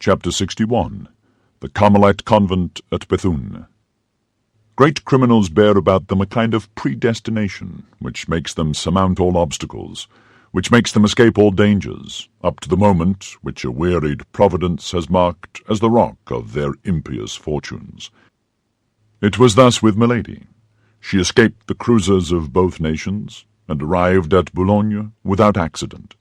Chapter 61. The Carmelite Convent at Bethune. Great criminals bear about them a kind of predestination, which makes them surmount all obstacles, which makes them escape all dangers, up to the moment which a wearied Providence has marked as the rock of their impious fortunes. It was thus with Milady. She escaped the cruisers of both nations, and arrived at Boulogne without accident.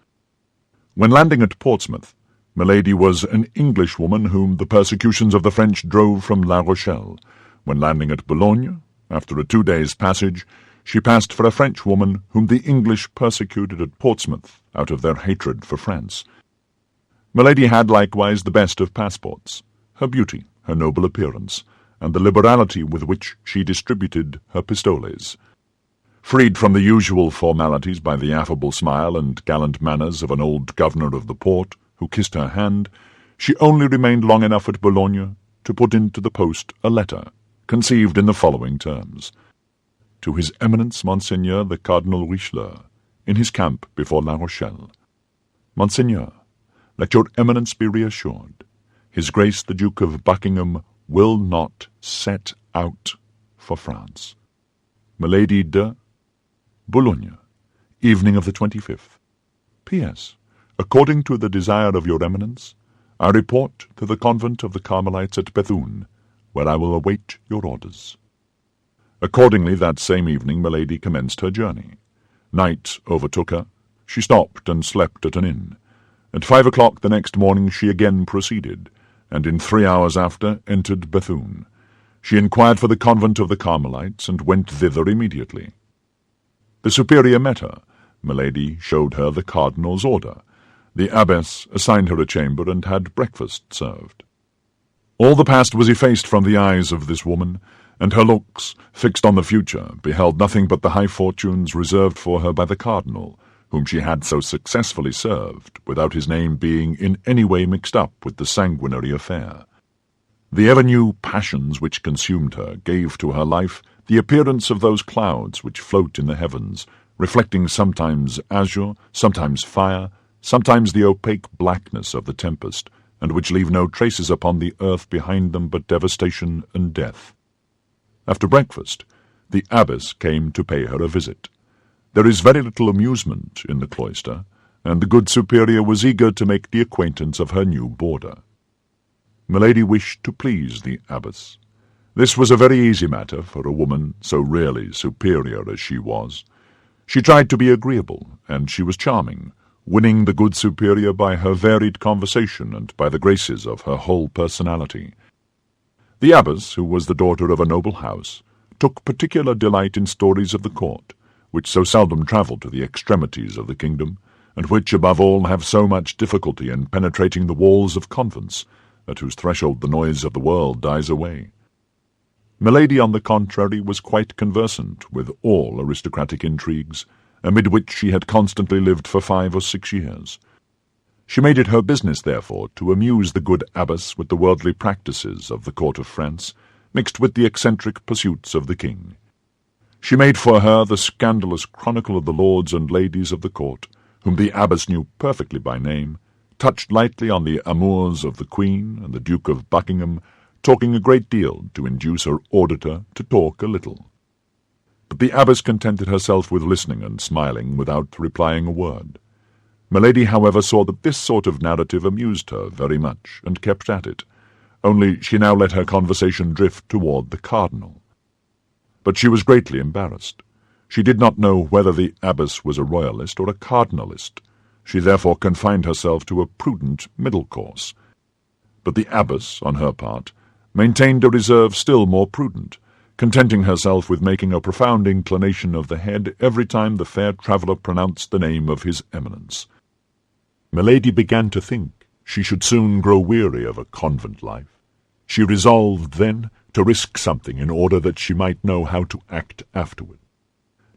When landing at Portsmouth, Milady was an Englishwoman whom the persecutions of the French drove from La Rochelle. When landing at Boulogne, after a 2 days' passage, she passed for a Frenchwoman whom the English persecuted at Portsmouth out of their hatred for France. Milady had likewise the best of passports, her beauty, her noble appearance, and the liberality with which she distributed her pistoles. Freed from the usual formalities by the affable smile and gallant manners of an old governor of the port, who kissed her hand, she only remained long enough at Boulogne to put into the post a letter, conceived in the following terms: To His Eminence Monseigneur the Cardinal Richelieu, in his camp before La Rochelle. Monseigneur, let your Eminence be reassured. His Grace the Duke of Buckingham will not set out for France. Milady de Boulogne, evening of the 25th. P.S. According to the desire of your Eminence, I report to the Convent of the Carmelites at Bethune, where I will await your orders. Accordingly, that same evening Milady commenced her journey. Night overtook her. She stopped and slept at an inn. At 5 o'clock the next morning she again proceeded, and in 3 hours after entered Bethune. She inquired for the Convent of the Carmelites, and went thither immediately. The superior met her. Milady showed her the cardinal's order. The abbess assigned her a chamber, and had breakfast served. All the past was effaced from the eyes of this woman, and her looks, fixed on the future, beheld nothing but the high fortunes reserved for her by the cardinal, whom she had so successfully served, without his name being in any way mixed up with the sanguinary affair. The ever-new passions which consumed her gave to her life the appearance of those clouds which float in the heavens, reflecting sometimes azure, sometimes fire, sometimes the opaque blackness of the tempest, and which leave no traces upon the earth behind them but devastation and death. After breakfast, the abbess came to pay her a visit. There is very little amusement in the cloister, and the good superior was eager to make the acquaintance of her new boarder. Milady wished to please the abbess. This was a very easy matter for a woman so really superior as she was. She tried to be agreeable, and she was charming, winning the good superior by her varied conversation and by the graces of her whole personality. The abbess, who was the daughter of a noble house, took particular delight in stories of the court, which so seldom travelled to the extremities of the kingdom, and which, above all, have so much difficulty in penetrating the walls of convents, at whose threshold the noise of the world dies away. Milady, on the contrary, was quite conversant with all aristocratic intrigues, amid which she had constantly lived for 5 or 6 years. She made it her business, therefore, to amuse the good abbess with the worldly practices of the court of France, mixed with the eccentric pursuits of the king. She made for her the scandalous chronicle of the lords and ladies of the court, whom the abbess knew perfectly by name, touched lightly on the amours of the Queen and the Duke of Buckingham, talking a great deal to induce her auditor to talk a little. But the abbess contented herself with listening and smiling without replying a word. Milady, however, saw that this sort of narrative amused her very much, and kept at it, only she now let her conversation drift toward the cardinal. But she was greatly embarrassed. She did not know whether the abbess was a royalist or a cardinalist. She therefore confined herself to a prudent middle course. But the abbess, on her part, maintained a reserve still more prudent, contenting herself with making a profound inclination of the head every time the fair traveller pronounced the name of his Eminence. Milady began to think she should soon grow weary of a convent life. She resolved then to risk something in order that she might know how to act afterward.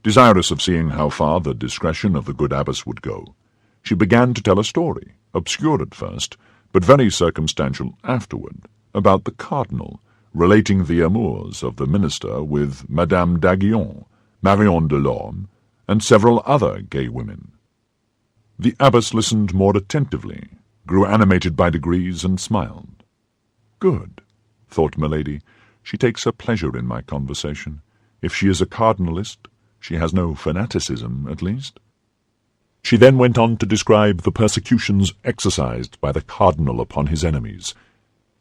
Desirous of seeing how far the discretion of the good abbess would go, she began to tell a story, obscure at first, but very circumstantial afterward, about the cardinal, relating the amours of the minister with Madame d'Aiguillon, Marion de Lorme, and several other gay women. The abbess listened more attentively, grew animated by degrees, and smiled. "Good," thought Milady. "She takes a pleasure in my conversation. If she is a cardinalist, she has no fanaticism, at least." She then went on to describe the persecutions exercised by the cardinal upon his enemies.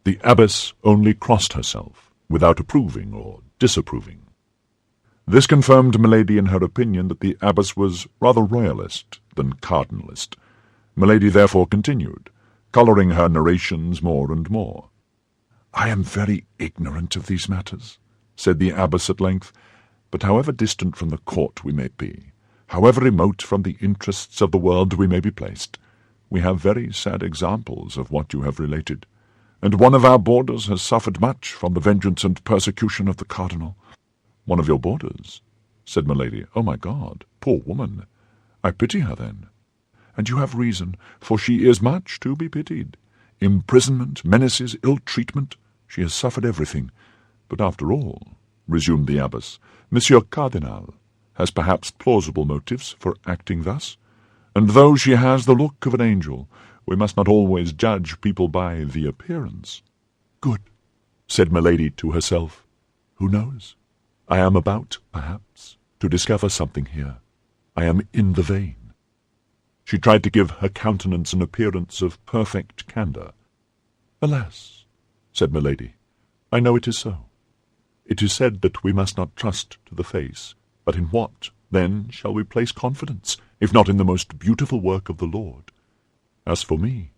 The abbess only crossed herself, without approving or disapproving. This confirmed Milady in her opinion that the abbess was rather royalist than cardinalist. Milady therefore continued, colouring her narrations more and more. "I am very ignorant of these matters," said the abbess at length, "but however distant from the court we may be, however remote from the interests of the world we may be placed, we have very sad examples of what you have related, and one of our boarders has suffered much from the vengeance and persecution of the cardinal." "One of your boarders?" said Milady. "Oh, my God! Poor woman! I pity her, then." "And you have reason, for she is much to be pitied. Imprisonment, menaces, ill-treatment, she has suffered everything. But after all," resumed the abbess, "Monsieur Cardinal has perhaps plausible motives for acting thus, and though she has the look of an angel, we must not always judge people by the appearance." "Good," said Milady to herself. "Who knows? I am about, perhaps, to discover something here. I am in the vein." She tried to give her countenance an appearance of perfect candour. "Alas," said Milady, "I know it is so. It is said that we must not trust to the face, but in what, then, shall we place confidence, if not in the most beautiful work of the Lord? As for me,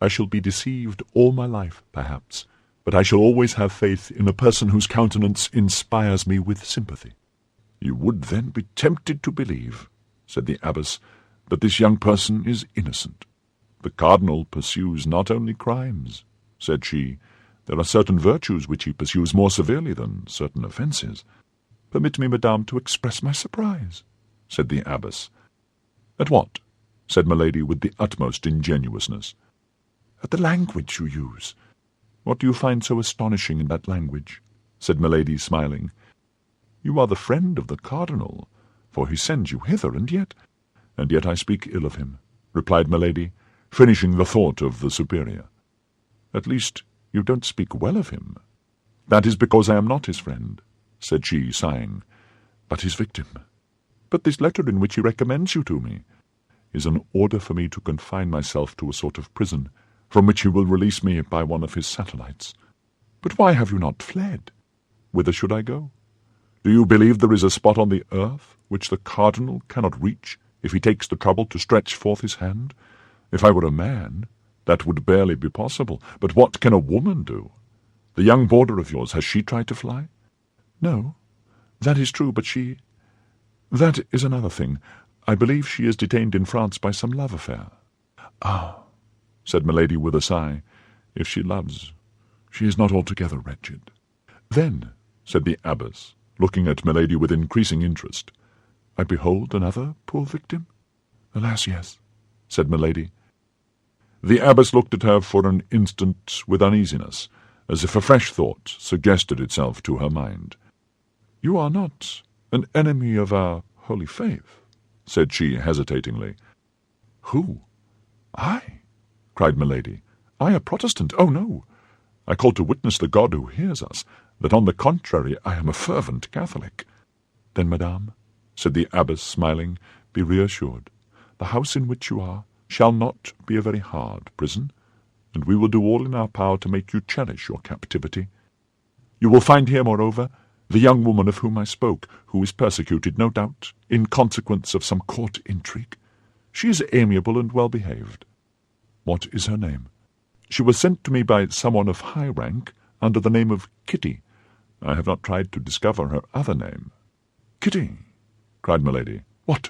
I shall be deceived all my life, perhaps, but I shall always have faith in a person whose countenance inspires me with sympathy." "You would then be tempted to believe," said the abbess, "that this young person is innocent." "The cardinal pursues not only crimes," said she. "There are certain virtues which he pursues more severely than certain offences." "Permit me, madame, to express my surprise," said the abbess. "At what?" said Milady with the utmost ingenuousness. "At the language you use." "What do you find so astonishing in that language?" said Milady, smiling. "You are the friend of the cardinal, for he sends you hither, and yet I speak ill of him," replied Milady, finishing the thought of the superior. "At least you don't speak well of him." "That is because I am not his friend," said she, sighing, "but his victim. But this letter in which he recommends you to me is an order for me to confine myself to a sort of prison, from which he will release me by one of his satellites. But why have you not fled? Whither should I go? Do you believe there is a spot on the earth which the cardinal cannot reach if he takes the trouble to stretch forth his hand? If I were a man, that would barely be possible. But what can a woman do? The young boarder of yours, has she tried to fly?" "No, that is true, but she... That is another thing. I believe she is detained in France by some love affair." "Ah," said Milady with a sigh, "if she loves, she is not altogether wretched." "Then," said the abbess, looking at Milady with increasing interest, "I behold another poor victim?" "Alas, yes," said Milady. The abbess looked at her for an instant with uneasiness, as if a fresh thought suggested itself to her mind. "You are not an enemy of our holy faith?" said she hesitatingly. "Who? I?" cried Milady. "I a Protestant? Oh, no! I call to witness the God who hears us, that on the contrary I am a fervent Catholic." "Then, madame," said the abbess, smiling, "be reassured. The house in which you are shall not be a very hard prison, and we will do all in our power to make you cherish your captivity. You will find here, moreover, the young woman of whom I spoke, who is persecuted, no doubt, in consequence of some court intrigue. She is amiable and well behaved." "What is her name?" "She was sent to me by someone of high rank, under the name of Kitty. I have not tried to discover her other name." "Kitty!" cried Milady. "What?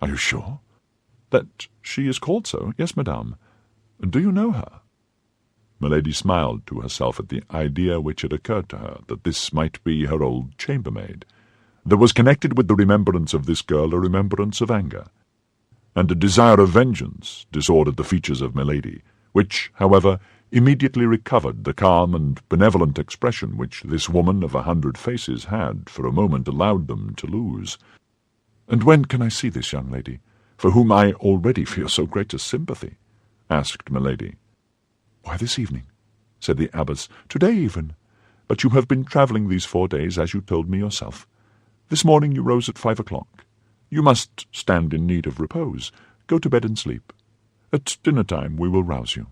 Are you sure?" "That she is called so, yes, madame. Do you know her?" Milady smiled to herself at the idea which had occurred to her, that this might be her old chambermaid. There was connected with the remembrance of this girl a remembrance of anger, and a desire of vengeance disordered the features of Milady, which, however, immediately recovered the calm and benevolent expression which this woman of 100 faces had for a moment allowed them to lose. "And when can I see this young lady, for whom I already feel so great a sympathy?" asked Milady. "Why, this evening," said the abbess. "Today even. But you have been travelling these 4 days, as you told me yourself. This morning you rose at 5 o'clock. You must stand in need of repose. Go to bed and sleep. At dinner-time we will rouse you."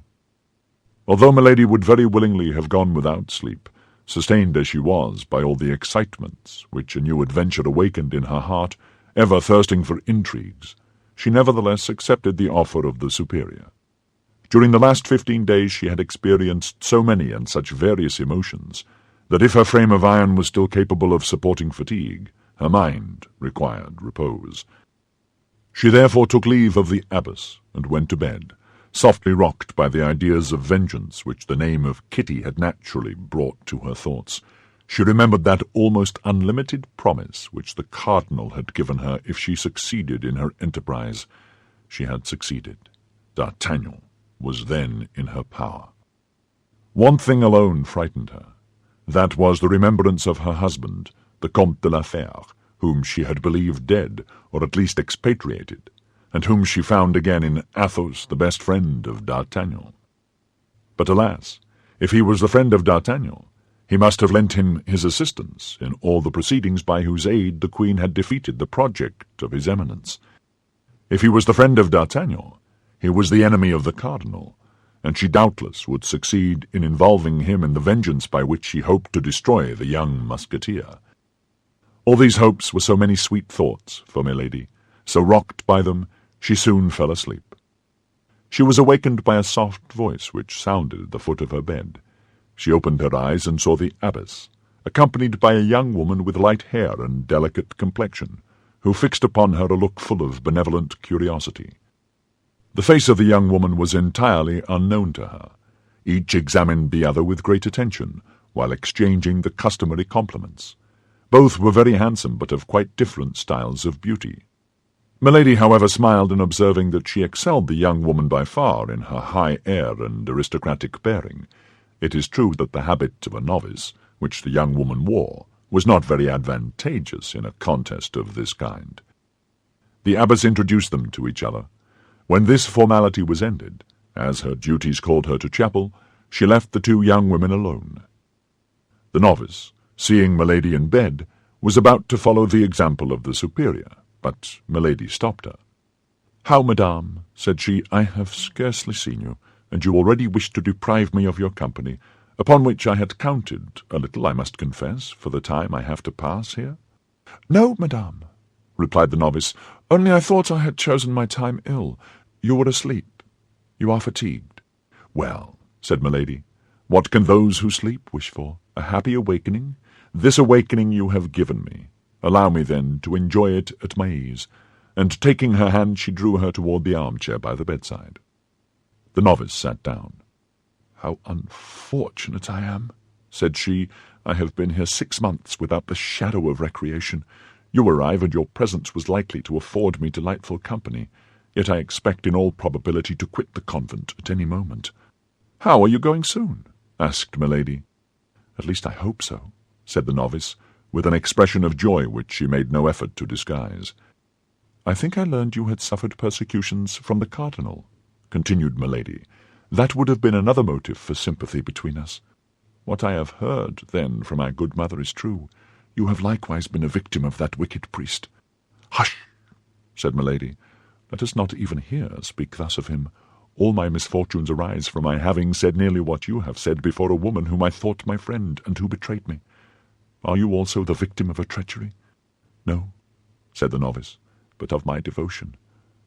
Although Milady would very willingly have gone without sleep, sustained as she was by all the excitements which a new adventure awakened in her heart, ever thirsting for intrigues, she nevertheless accepted the offer of the superior. During the last 15 days she had experienced so many and such various emotions, that if her frame of iron was still capable of supporting fatigue, her mind required repose. She therefore took leave of the abbess, and went to bed, softly rocked by the ideas of vengeance which the name of Kitty had naturally brought to her thoughts. She remembered that almost unlimited promise which the cardinal had given her if she succeeded in her enterprise. She had succeeded. D'Artagnan was then in her power. One thing alone frightened her. That was the remembrance of her husband, the Comte de la Fère, whom she had believed dead, or at least expatriated, and whom she found again in Athos, the best friend of D'Artagnan. But alas, if he was the friend of D'Artagnan, he must have lent him his assistance in all the proceedings by whose aid the Queen had defeated the project of his Eminence. If he was the friend of D'Artagnan, he was the enemy of the cardinal, and she doubtless would succeed in involving him in the vengeance by which she hoped to destroy the young musketeer. All these hopes were so many sweet thoughts for Milady. So rocked by them, she soon fell asleep. She was awakened by a soft voice which sounded at the foot of her bed. She opened her eyes and saw the abbess, accompanied by a young woman with light hair and delicate complexion, who fixed upon her a look full of benevolent curiosity. The face of the young woman was entirely unknown to her. Each examined the other with great attention, while exchanging the customary compliments. Both were very handsome, but of quite different styles of beauty. Milady, however, smiled in observing that she excelled the young woman by far in her high air and aristocratic bearing. It is true that the habit of a novice, which the young woman wore, was not very advantageous in a contest of this kind. The abbess introduced them to each other. When this formality was ended, as her duties called her to chapel, she left the 2 young women alone. The novice, seeing Milady in bed, was about to follow the example of the superior, but Milady stopped her. "How, madame," said she, "I have scarcely seen you, and you already wish to deprive me of your company, upon which I had counted a little, I must confess, for the time I have to pass here." "No, madame," replied the novice, "only I thought I had chosen my time ill. You were asleep. You are fatigued." "Well," said Milady, "what can those who sleep wish for? A happy awakening? This awakening you have given me. Allow me, then, to enjoy it at my ease." And taking her hand, she drew her toward the armchair by the bedside. The novice sat down. "How unfortunate I am," said she. "I have been here 6 months without the shadow of recreation. You arrive, and your presence was likely to afford me delightful company. Yet I expect in all probability to quit the convent at any moment." "How, are you going soon?" asked Milady. "At least I hope so," said the novice, with an expression of joy which she made no effort to disguise. "I think I learned you had suffered persecutions from the cardinal," continued Milady. "That would have been another motive for sympathy between us. What I have heard, then, from my good mother is true. You have likewise been a victim of that wicked priest." "Hush!" said Milady. "Let us not even here speak thus of him. All my misfortunes arise from my having said nearly what you have said before a woman whom I thought my friend, and who betrayed me. Are you also the victim of a treachery?" "No," said the novice, "but of my devotion,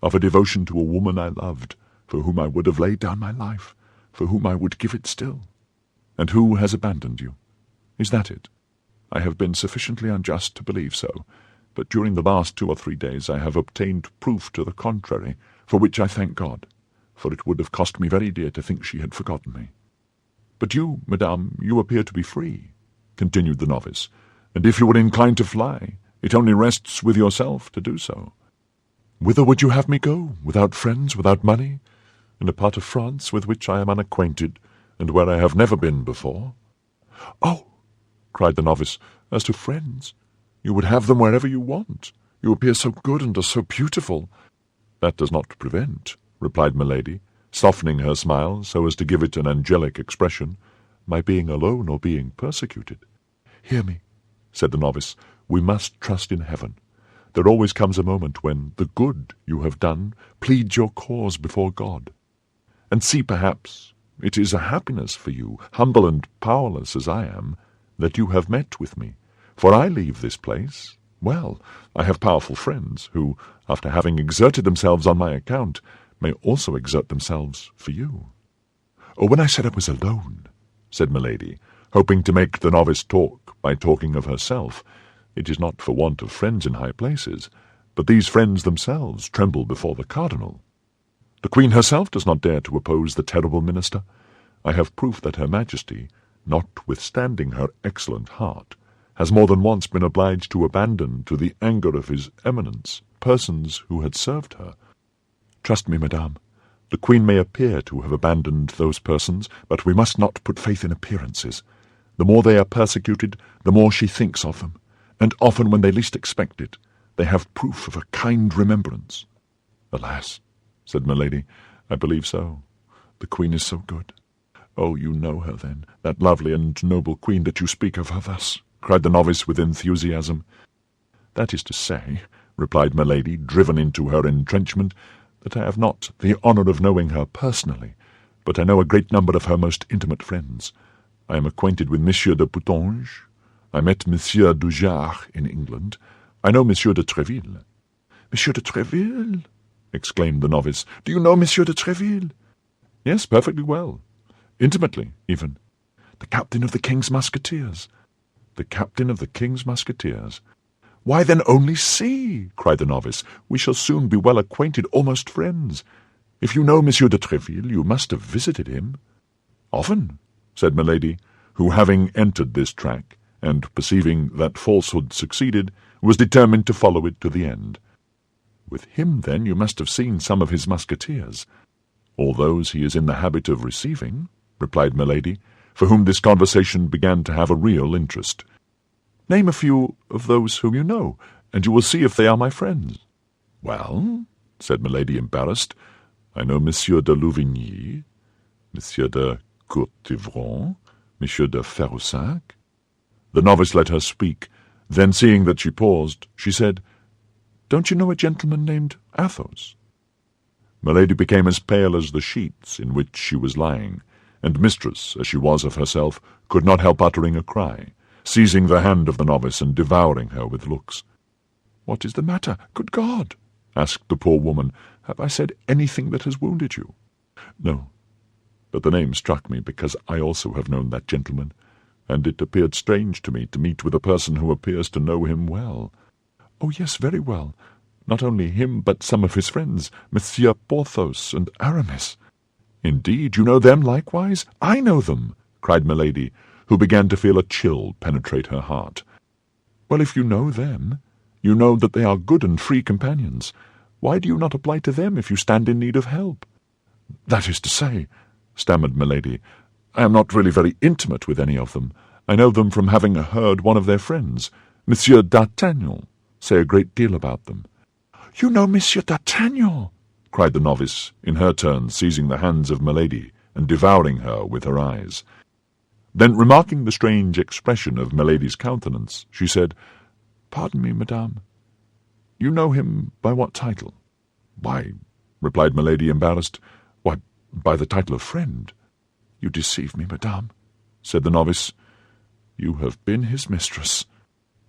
of a devotion to a woman I loved, for whom I would have laid down my life, for whom I would give it still." "And who has abandoned you? Is that it?" "I have been sufficiently unjust to believe so, but during the last 2 or 3 days I have obtained proof to the contrary, for which I thank God, for it would have cost me very dear to think she had forgotten me." "But you, madame, you appear to be free," continued the novice, "and if you were inclined to fly, it only rests with yourself to do so." "Whither would you have me go, without friends, without money, in a part of France with which I am unacquainted, and where I have never been before?" "Oh," cried the novice, "as to friends, you would have them wherever you want. You appear so good and are so beautiful." "That does not prevent," replied Milady, softening her smile so as to give it an angelic expression, "my being alone or being persecuted." "Hear me," said the novice. "We must trust in heaven. There always comes a moment when the good you have done pleads your cause before God. And see, perhaps it is a happiness for you, humble and powerless as I am, that you have met with me. For I leave this place. Well, I have powerful friends, who, after having exerted themselves on my account, may also exert themselves for you." "Oh, when I said I was alone," said Milady, hoping to make the novice talk by talking of herself, "it is not for want of friends in high places, but these friends themselves tremble before the cardinal. The Queen herself does not dare to oppose the terrible minister. I have proof that her Majesty, notwithstanding her excellent heart, has more than once been obliged to abandon to the anger of his Eminence persons who had served her. Trust me, madame, the Queen may appear to have abandoned those persons, but we must not put faith in appearances. The more they are persecuted, the more she thinks of them, and often when they least expect it, they have proof of a kind remembrance." "Alas," said Milady, "I believe so. The Queen is so good." "Oh, you know her, then, that lovely and noble Queen that you speak of her thus," cried the novice with enthusiasm. "That is to say," replied Milady, driven into her entrenchment, "that I have not the honour of knowing her personally, but I know a great number of her most intimate friends. I am acquainted with Monsieur de Putange. I met Monsieur Dujarre in England. I know Monsieur de Tréville." "Monsieur de Tréville?" exclaimed the novice. "Do you know Monsieur de Tréville?" "Yes, perfectly well. Intimately, even." "The captain of the King's Musketeers?" "The captain of the King's Musketeers." "Why, then, only see," cried the novice. "We shall soon be well acquainted, almost friends. If you know Monsieur de Tréville, you must have visited him." "Often," said Milady, who, having entered this track, and perceiving that falsehood succeeded, was determined to follow it to the end. "With him, then, you must have seen some of his musketeers." "All those he is in the habit of receiving," replied Milady, for whom this conversation began to have a real interest. "Name a few of those whom you know, and you will see if they are my friends." "Well," said Milady, embarrassed, "I know Monsieur de Louvigny, Monsieur de Courtivron, Monsieur de Ferussac." The novice let her speak. Then, seeing that she paused, she said, "Don't you know a gentleman named Athos?" Milady became as pale as the sheets in which she was lying, and mistress, as she was of herself, could not help uttering a cry, seizing the hand of the novice and devouring her with looks. "What is the matter? Good God!" asked the poor woman. "Have I said anything that has wounded you?" "No, but the name struck me because I also have known that gentleman, and it appeared strange to me to meet with a person who appears to know him well." "Oh, yes, very well. Not only him, but some of his friends, Monsieur Porthos and Aramis." "Indeed, you know them likewise?" "I know them," cried Milady, who began to feel a chill penetrate her heart. "Well, if you know them, you know that they are good and free companions. Why do you not apply to them if you stand in need of help?" "That is to say," stammered Milady, "I am not really very intimate with any of them. I know them from having heard one of their friends, Monsieur d'Artagnan, say a great deal about them." "You know Monsieur d'Artagnan?" cried the novice, in her turn seizing the hands of Milady and devouring her with her eyes. Then, remarking the strange expression of Milady's countenance, she said, "Pardon me, madame. You know him by what title?" "Why," replied Milady, embarrassed, "why, by the title of friend." "You deceive me, madame," said the novice. "You have been his mistress."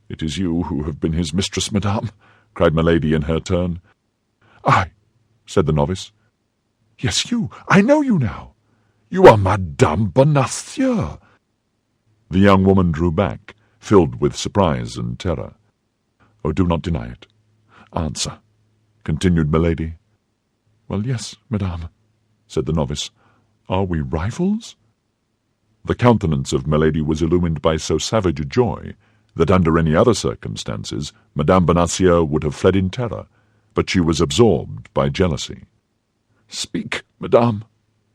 "It is you who have been his mistress, madame," cried Milady in her turn. "I," said the novice. "Yes, you. I know you now. You are Madame Bonacieux." The young woman drew back, filled with surprise and terror. "Oh, do not deny it. Answer," continued Milady. "Well, yes, madame," said the novice. "Are we rivals?" The countenance of Milady was illumined by so savage a joy that under any other circumstances Madame Bonacieux would have fled in terror, but she was absorbed by jealousy. "Speak, madame,"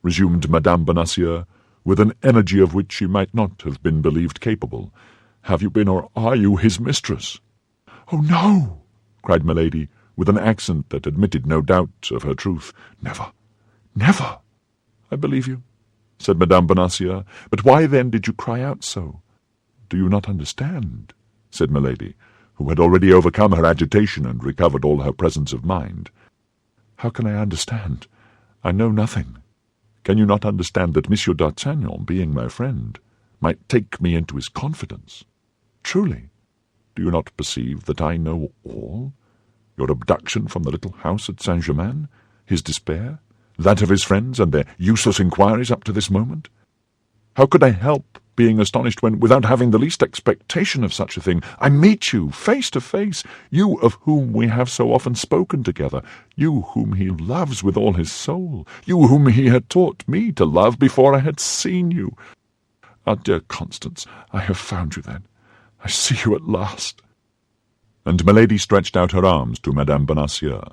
resumed Madame Bonacieux, with an energy of which she might not have been believed capable. "Have you been or are you his mistress?" "Oh, no!" cried Milady, with an accent that admitted no doubt of her truth. "Never, never!" I believe you, said Madame Bonacieux. But why then did you cry out so? Do you not understand? Said Milady, who had already overcome her agitation and recovered all her presence of mind. How can I understand? I know nothing. Can you not understand that Monsieur d'Artagnan, being my friend, might take me into his confidence? Truly, do you not perceive that I know all? Your abduction from the little house at Saint-Germain, his despair, that of his friends and their useless inquiries up to this moment? How could I help being astonished when, without having the least expectation of such a thing, I meet you face to face, you of whom we have so often spoken together, you whom he loves with all his soul, you whom he had taught me to love before I had seen you? Ah, dear Constance, I have found you then. I see you at last. And Milady stretched out her arms to Madame Bonacieux,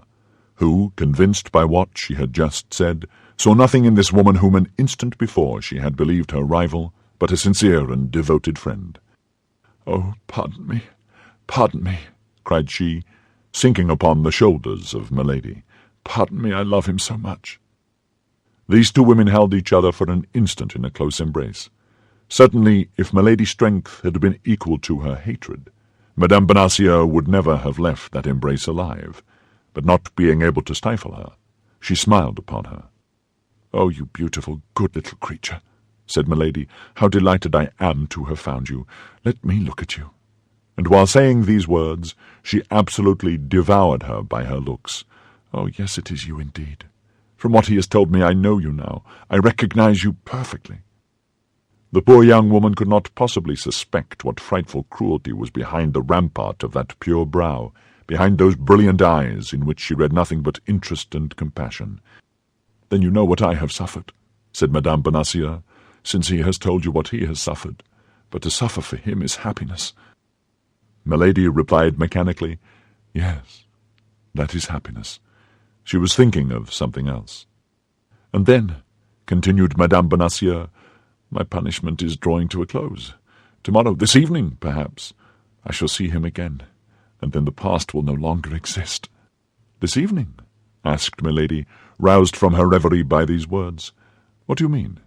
who, convinced by what she had just said, saw nothing in this woman whom an instant before she had believed her rival, but a sincere and devoted friend. "Oh, pardon me, cried she, sinking upon the shoulders of Milady. "Pardon me, I love him so much." These two women held each other for an instant in a close embrace. Certainly, if Milady's strength had been equal to her hatred, Madame Bonacieux would never have left that embrace alive, but not being able to stifle her, she smiled upon her. "Oh, you beautiful, good little creature," said Milady, "how delighted I am to have found you. Let me look at you." And while saying these words, she absolutely devoured her by her looks. "Oh, yes, it is you indeed. From what he has told me, I know you now. I recognize you perfectly." The poor young woman could not possibly suspect what frightful cruelty was behind the rampart of that pure brow, behind those brilliant eyes in which she read nothing but interest and compassion. "Then you know what I have suffered," said Madame Bonacieux, "since he has told you what he has suffered. But to suffer for him is happiness." Milady replied mechanically, "Yes, that is happiness." She was thinking of something else. "And then," continued Madame Bonacieux, "my punishment is drawing to a close. Tomorrow, this evening, perhaps, I shall see him again, and then the past will no longer exist." "This evening?" asked Milady, roused from her reverie by these words. "What do you mean?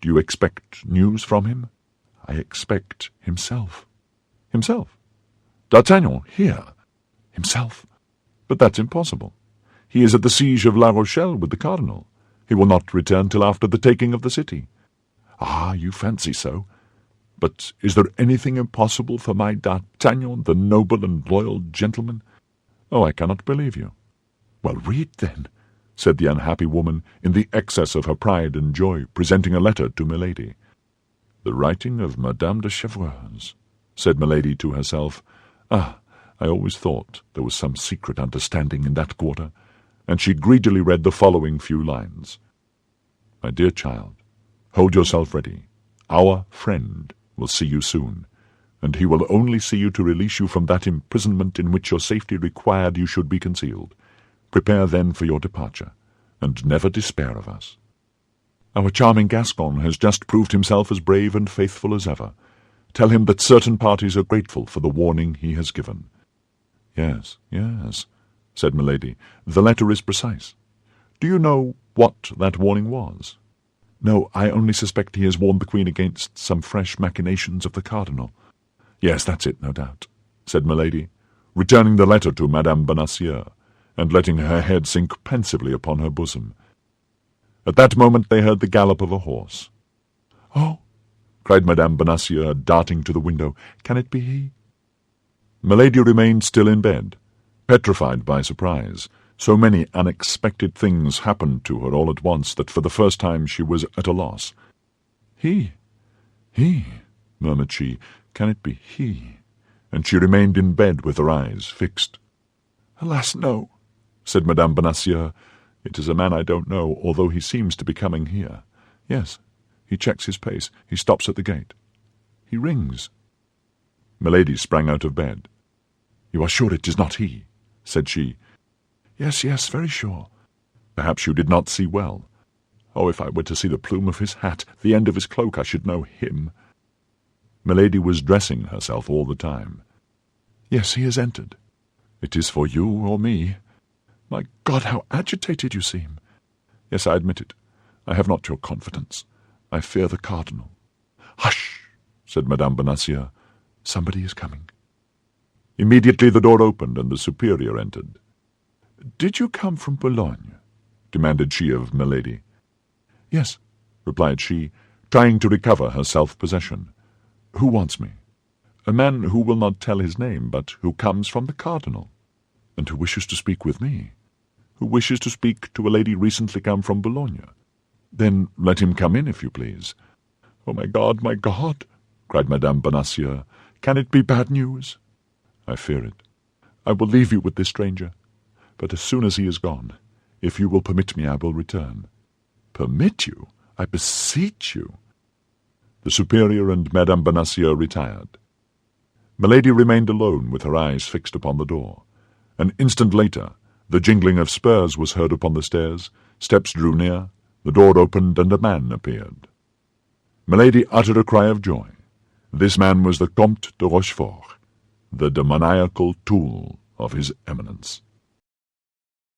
Do you expect news from him?" "I expect himself." "Himself? D'Artagnan, here? Himself? But that's impossible. He is at the siege of La Rochelle with the cardinal. He will not return till after the taking of the city." "Ah, you fancy so. But is there anything impossible for my D'Artagnan, the noble and loyal gentleman? Oh, I cannot believe you." "Well, read, then," said the unhappy woman, in the excess of her pride and joy, presenting a letter to Milady. "The writing of Madame de Chevreuse," said Milady to herself. "Ah, I always thought there was some secret understanding in that quarter," and she greedily read the following few lines. "My dear child, hold yourself ready. Our friend will see you soon, and he will only see you to release you from that imprisonment in which your safety required you should be concealed. Prepare then for your departure, and never despair of us. Our charming Gascon has just proved himself as brave and faithful as ever. Tell him that certain parties are grateful for the warning he has given." "Yes, yes," said Milady. "The letter is precise. Do you know what that warning was?" "No, I only suspect he has warned the Queen against some fresh machinations of the cardinal." "Yes, that's it, no doubt," said Milady, returning the letter to Madame Bonacieux, and letting her head sink pensively upon her bosom. At that moment they heard the gallop of a horse. "Oh!" cried Madame Bonacieux, darting to the window. "Can it be he?" Milady remained still in bed, petrified by surprise. So many unexpected things happened to her all at once that for the first time she was at a loss. He, murmured she. "Can it be he?" And she remained in bed with her eyes fixed. "Alas, no," said Madame Bonacieux. "It is a man I don't know, although he seems to be coming here. Yes, he checks his pace. He stops at the gate. He rings." Milady sprang out of bed. "You are sure it is not he?" said she. Yes, very sure." "Perhaps you did not see well." "Oh, if I were to see the plume of his hat, the end of his cloak, I should know him." Milady was dressing herself all the time. "Yes, he has entered." "It is for you or me." "My God, how agitated you seem!" "Yes, I admit it. I have not your confidence. I fear the cardinal." "Hush!" said Madame Bonacieux. "Somebody is coming." Immediately the door opened and the superior entered. "Did you come from Boulogne?" demanded she of Milady. "Yes," replied she, trying to recover her self-possession. "Who wants me?" "A man who will not tell his name, but who comes from the cardinal." "And who wishes to speak with me?" "Who wishes to speak to a lady recently come from Boulogne." "Then let him come in, if you please." "Oh, my God, cried Madame Bonacieux. "Can it be bad news?" "I fear it. I will leave you with this stranger, but as soon as he is gone, if you will permit me, I will return." "Permit you? I beseech you." The superior and Madame Bonacieux retired. Milady remained alone with her eyes fixed upon the door. An instant later, the jingling of spurs was heard upon the stairs, steps drew near, the door opened, and a man appeared. Milady uttered a cry of joy. This man was the Comte de Rochefort, the demoniacal tool of his Eminence.